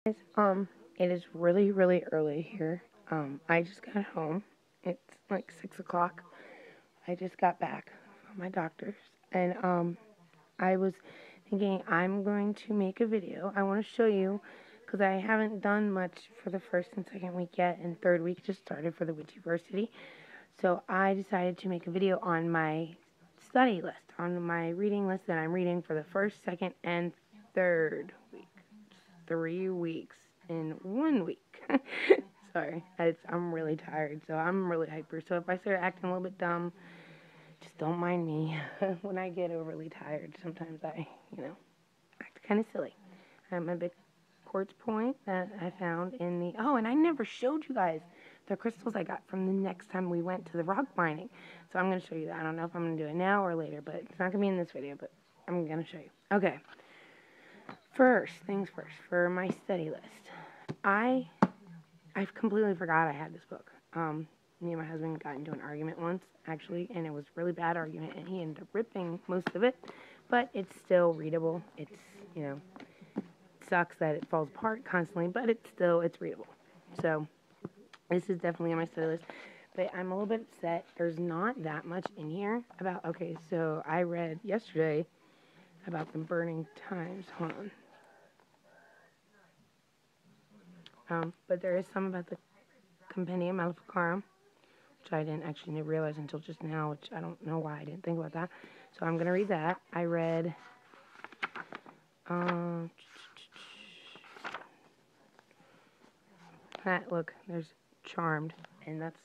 Guys, it is really, really early here. I just got home. It's like 6 o'clock. I just got back from my doctor's, and I was thinking I'm going to make a video. I want to show you, because I haven't done much for the first and second week yet, and third week just started for the Witchiversity. So I decided to make a video on my study list, on my reading list that I'm reading for the first, second, and third week. 3 weeks in 1 week. Sorry, I'm really tired, so I'm really hyper. So if I start acting a little bit dumb, just don't mind me. When I get overly tired, sometimes I, act kind of silly. I have my big quartz point that I found in the... Oh, and I never showed you guys the crystals I got from the next time we went to the rock mining. So I'm going to show you that. I don't know if I'm going to do it now or later, but it's not going to be in this video, but I'm going to show you. Okay. First things first, for my study list, I completely forgot I had this book. Me and my husband got into an argument once, actually, and it was a really bad argument, and he ended up ripping most of it, but it's still readable. It's, it sucks that it falls apart constantly, but it's readable. So, this is definitely on my study list, but I'm a little bit upset. There's not that much in here about, okay, so I read yesterday about the burning times. Hold on. But there is some about the Compendium Maleficarum, which I didn't actually realize until just now, which I don't know why I didn't think about that. So I'm going to read that. I read, look, there's Charmed, and that's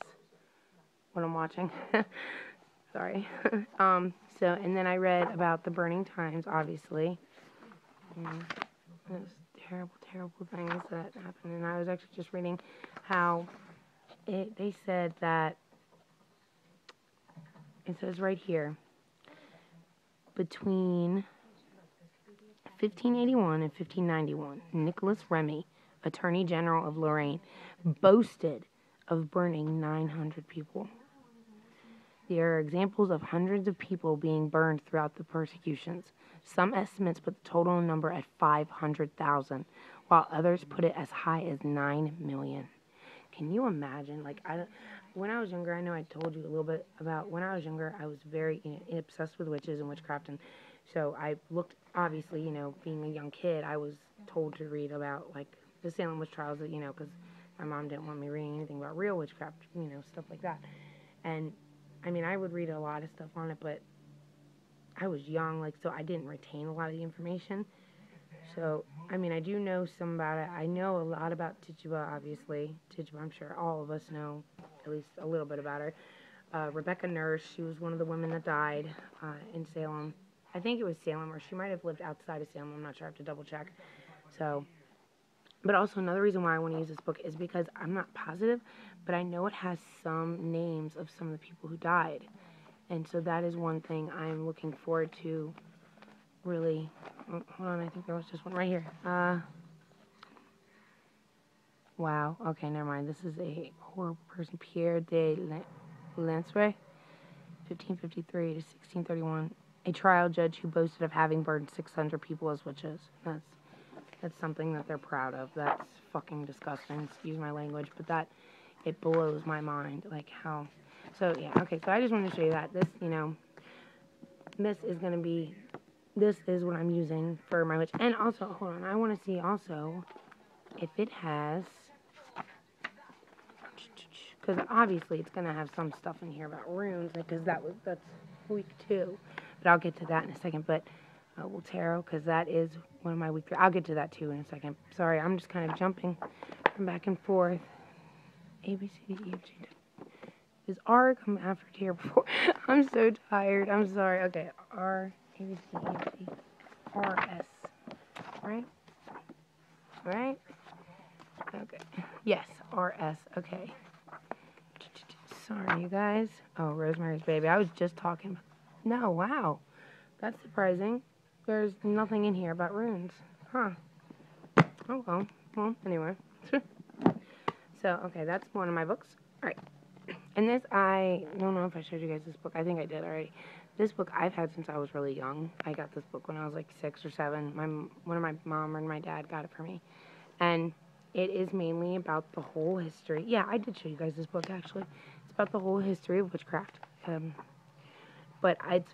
what I'm watching. Sorry. And then I read about the burning times, obviously. Those terrible, terrible things that happened. And I was actually just reading how they said that, it says right here, between 1581 and 1591, Nicholas Remy, Attorney General of Lorraine, boasted of burning 900 people. There are examples of hundreds of people being burned throughout the persecutions. Some estimates put the total number at 500,000, while others put it as high as 9 million. Can you imagine? When I was younger, I know I told you a little bit about when I was younger, I was very obsessed with witches and witchcraft, and so I looked, obviously, being a young kid, I was told to read about, the Salem witch trials, because my mom didn't want me reading anything about real witchcraft, stuff like that. And I would read a lot of stuff on it, but I was young, so I didn't retain a lot of the information. So, I do know some about it. I know a lot about Tituba, obviously. Tituba, I'm sure all of us know at least a little bit about her. Rebecca Nurse, she was one of the women that died in Salem. I think it was Salem, or she might have lived outside of Salem. I'm not sure. I have to double check. So, but also another reason why I want to use this book is because I'm not positive, but I know it has some names of some of the people who died. And so that is one thing I'm looking forward to really. Oh, hold on, I think there was just one right here. Wow. Okay, never mind. This is a horrible person. Pierre de Lanceret, 1553 to 1631. A trial judge who boasted of having burned 600 people as witches. That's something that they're proud of. That's fucking disgusting. Excuse my language, but it blows my mind. How... So, yeah, okay, so I just wanted to show you that. This, this is what I'm using for my witch. And also, hold on, I want to see also if it has, because obviously it's going to have some stuff in here about runes, because that's week 2. But I'll get to that in a second. But, tarot, because that is one of my week 3. I'll get to that too in a second. Sorry, I'm just kind of jumping from back and forth. A, B, C, D, E, F, G, W. Does R come after tier before? I'm so tired. I'm sorry. Okay, R, A, B, C, E, F, G, R, S. Right? Right? Okay. Yes, R, S. Okay. Sorry, you guys. Oh, Rosemary's Baby. I was just talking about... No, wow. That's surprising. There's nothing in here about runes. Huh. Oh, well. Well, anyway. So, okay, that's one of my books. All right. And this, I don't know if I showed you guys this book. I think I did already. This book I've had since I was really young. I got this book when I was 6 or 7. One of my mom and my dad got it for me. And it is mainly about the whole history. Yeah, I did show you guys this book, actually. It's about the whole history of witchcraft. But it's,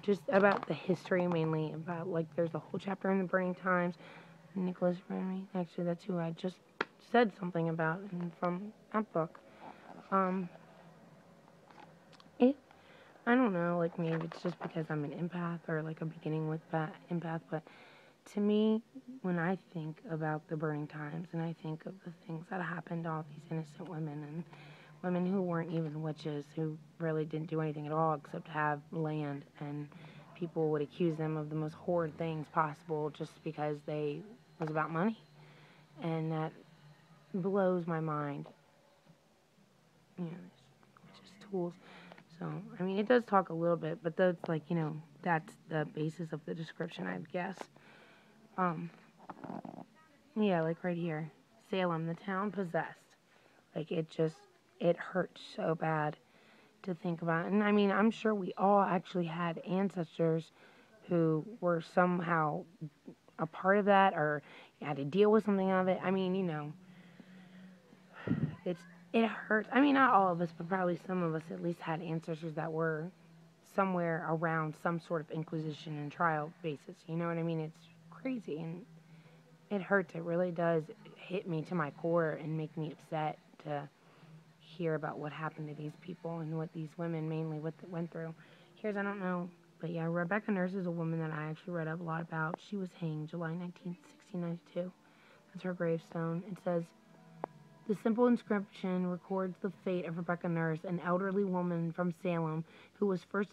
just about the history mainly. About, like, there's a whole chapter in the Burning Times. Nicholas Remy, actually, that's who I just said something about from that book. It, I don't know, like, maybe it's just because I'm an empath or, like, a beginning with that empath, but to me, when I think about the Burning Times and I think of the things that happened to all these innocent women and women who weren't even witches, who really didn't do anything at all except have land, and people would accuse them of the most horrid things possible just because they was about money, and that blows my mind. It's just tools. So, I mean, it does talk a little bit, but that's like, that's the basis of the description, I guess. Yeah, like right here, Salem, the town possessed. Like, it hurts so bad to think about. And I mean, I'm sure we all actually had ancestors who were somehow a part of that or had to deal with something of it. I mean, it's it hurts. I mean, not all of us, but probably some of us at least had ancestors that were somewhere around some sort of inquisition and trial basis. You know what I mean? It's crazy and it hurts. It really does hit me to my core and make me upset to hear about what happened to these people and what these women mainly went through. I don't know, but yeah, Rebecca Nurse is a woman that I actually read up a lot about. She was hanged July 19th, 1692. That's her gravestone. It says, the simple inscription records the fate of Rebecca Nurse, an elderly woman from Salem who was first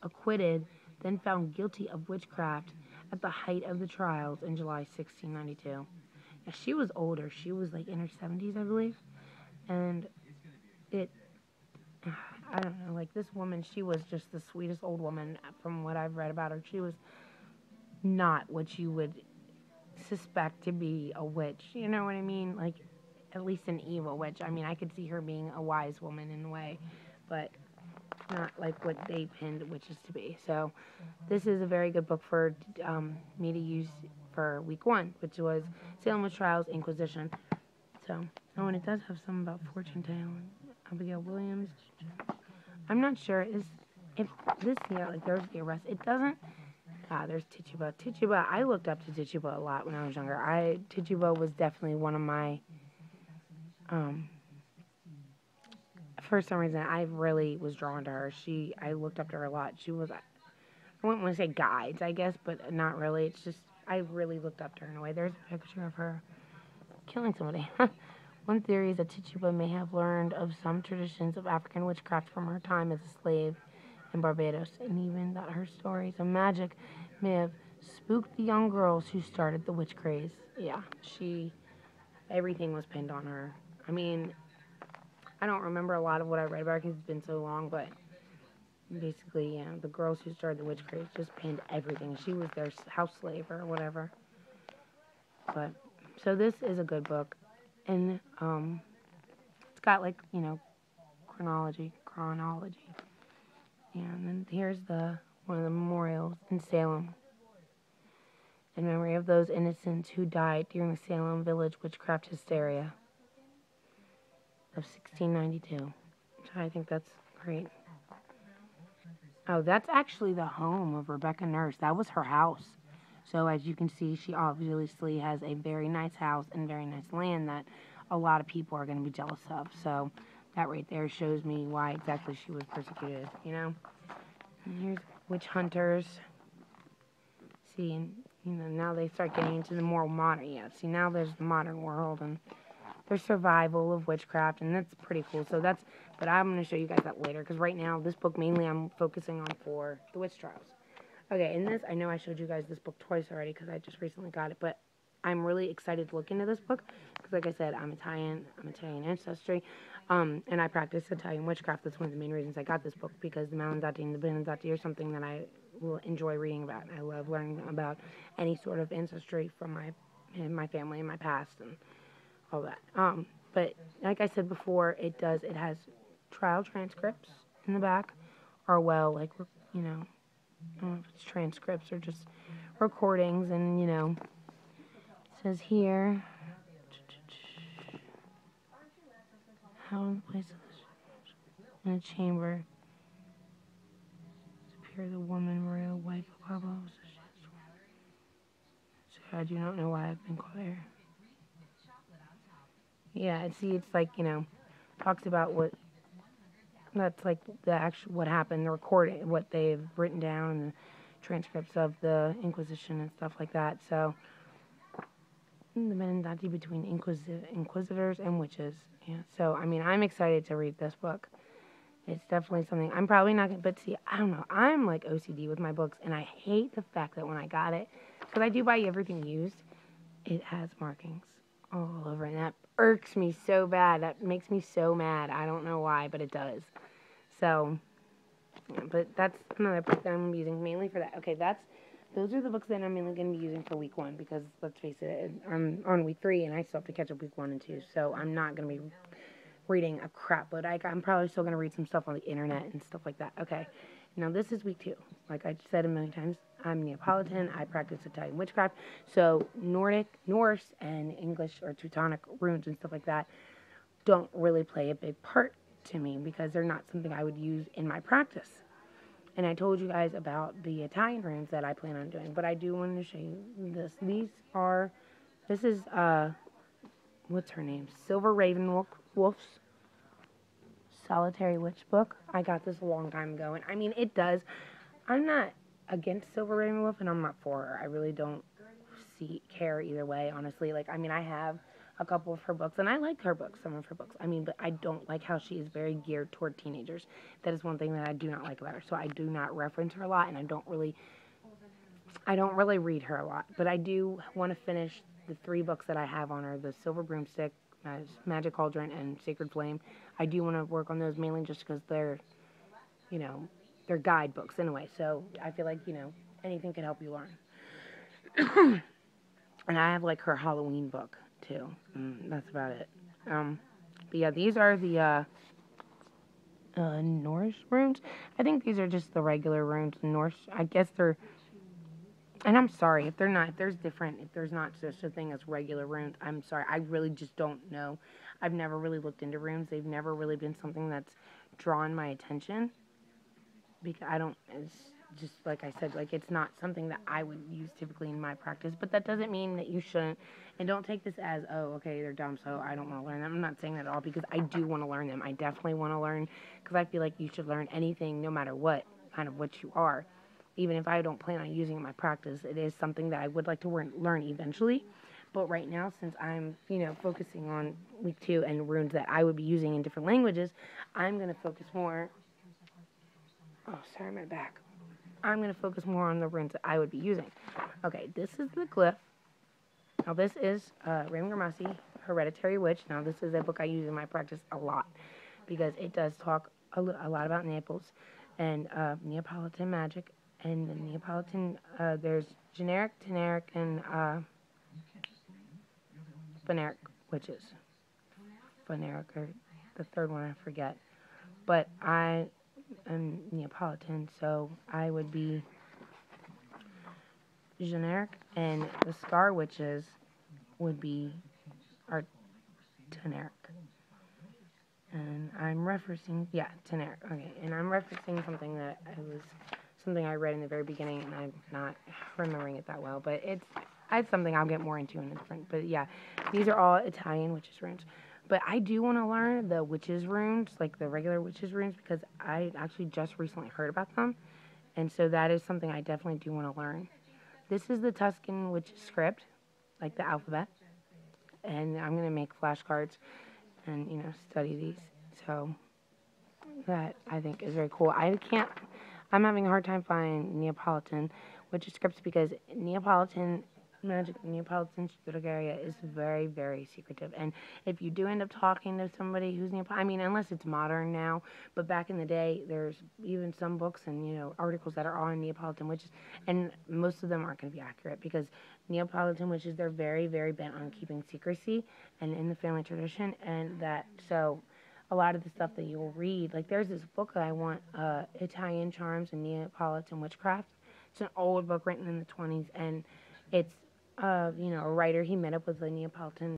acquitted, then found guilty of witchcraft at the height of the trials in July 1692. Now, she was older. She was like in her 70s, I believe. And I don't know, like this woman, she was just the sweetest old woman from what I've read about her. She was not what you would suspect to be a witch. You know what I mean? Like, at least an evil witch. I mean, I could see her being a wise woman in a way, but not like what they pinned witches to be. So this is a very good book for me to use for week 1, which was Salem Witch Trials, Inquisition. So, oh, and it does have some about fortune telling. Abigail Williams. I'm not sure if this here, like there's the arrest. It doesn't. There's Tituba. Tituba. I looked up to Tituba a lot when I was younger. Tituba was definitely one of my. For some reason, I really was drawn to her. I looked up to her a lot. She was. I wouldn't want to say guides, I guess, but not really. It's just I really looked up to her in a way. There's a picture of her killing somebody. One theory is that Tituba may have learned of some traditions of African witchcraft from her time as a slave in Barbados, and even that her stories of magic may have spooked the young girls who started the witch craze. Yeah, everything was pinned on her. I mean, I don't remember a lot of what I read about her because it's been so long, but basically, yeah, the girls who started the witch craze just pinned everything. She was their house slave or whatever. But, so this is a good book. And it's got like, chronology. And then here's one of the memorials in Salem in memory of those innocents who died during the Salem village witchcraft hysteria of 1692. So I think that's great. Oh, that's actually the home of Rebecca Nurse. That was her house. So as you can see, she obviously has a very nice house and very nice land that a lot of people are going to be jealous of. So that right there shows me why exactly she was persecuted, And here's witch hunters. See, and now they start getting into the more modern. Yeah, see, now there's the modern world and there's survival of witchcraft, and that's pretty cool. But I'm going to show you guys that later because right now this book mainly I'm focusing on for the witch trials. Okay, in this, I know I showed you guys this book twice already because I just recently got it, but I'm really excited to look into this book because, like I said, I'm Italian ancestry, and I practice Italian witchcraft. That's one of the main reasons I got this book because the Malanzati and the Benanzati are something that I will enjoy reading about. I love learning about any sort of ancestry from my family and my past and all that. But like I said before, it has trial transcripts in the back, or it's transcripts or just recordings, and says here, how in the place in a chamber, appear the woman, royal wife of Pablo. So I do not know why I've been called here. Yeah, see, it's like, talks about what, that's like the actual, what happened, the recording, what they've written down, and the transcripts of the Inquisition and stuff like that. So, the Menendati between inquisitors and witches. Yeah, so, I mean, I'm excited to read this book. It's definitely something, I'm probably not going to, but see, I don't know, I'm like OCD with my books, and I hate the fact that when I got it, because I do buy everything used, it has markings all over, and that irks me so bad. That makes me so mad. I don't know why, but it does. So, yeah, but that's another book that I'm using mainly for that. Okay, those are the books that I'm mainly going to be using for week 1, because let's face it, I'm on week 3, and I still have to catch up week 1 and 2, so I'm not going to be reading a crap load. I'm probably still going to read some stuff on the internet and stuff like that. Okay, now this is week 2. Like I said a million times, I'm Neapolitan. I practice Italian witchcraft. So Norse, and English or Teutonic runes and stuff like that don't really play a big part to me, because they're not something I would use in my practice. And I told you guys about the Italian runes that I plan on doing, but I do want to show you this. This is, what's her name? Silver Ravenwolf's Solitary Witch book. I got this a long time ago, and I mean, I'm not against Silver Ravenwolf, and I'm not for her. I really don't care either way, honestly. Like, I mean, I have a couple of her books, and I like her books, some of her books. I mean, but I don't like how she is very geared toward teenagers. That is one thing that I do not like about her. So I do not reference her a lot, and I don't really read her a lot. But I do want to finish the 3 books that I have on her: the Silver Broomstick, Magic Cauldron, and Sacred Flame. I do want to work on those mainly just because they're guidebooks anyway. So I feel like, anything can help you learn. And I have like her Halloween book too. That's about it. But yeah, these are the Norse runes. I think these are just the regular runes. Norse, I guess they're. And I'm sorry if they're not. If there's not such a thing as regular runes, I'm sorry. I really just don't know. I've never really looked into runes. They've never really been something that's drawn my attention, because it's just like I said, like, it's not something that I would use typically in my practice. But that doesn't mean that you shouldn't. And don't take this as, oh, okay, they're dumb, so I don't want to learn them. I'm not saying that at all, because I do want to learn them. I definitely want to learn, because I feel like you should learn anything, no matter what kind of what you are. Even if I don't plan on using it in my practice, it is something that I would like to learn eventually. But right now, since I'm, focusing on week 2 and runes that I would be using in different languages, I'm going to focus more. Oh, sorry, my back. I'm going to focus more on the runes that I would be using. Okay, this is the glyph. Now, this is Raven Gramasi, Hereditary Witch. Now, this is a book I use in my practice a lot, because it does talk a lot about Naples and Neapolitan magic. And the Neapolitan, there's generic, teneric, and phaneric witches. Phaneric, or the third one I forget. But I am Neapolitan, so I would be generic, and the scar witches would be teneric. And I'm referencing, teneric. Okay, and I'm referencing something I read in the very beginning, and I'm not remembering it that well, but it's something I'll get more into in a different. But yeah, these are all Italian witches runes. But I do want to learn the witches runes, like the regular witches runes, because I actually just recently heard about them, and so that is something I definitely do want to learn. This is the Tuscan witches script, like the alphabet, and I'm gonna make flashcards and study these. So that I think is very cool. I'm having a hard time finding Neapolitan witches scripts, because Neapolitan magic, Neapolitan area is very, very secretive. And if you do end up talking to somebody who's Neapolitan, I mean, unless it's modern now, but back in the day, there's even some books and, articles that are on Neapolitan witches, and most of them aren't going to be accurate, because Neapolitan witches, they're very, very bent on keeping secrecy and in the family tradition, and so a lot of the stuff that you'll read, like there's this book that I want, Italian Charms and Neapolitan Witchcraft. It's an old book written in the 20s, and it's of, a writer he met up with, a Neapolitan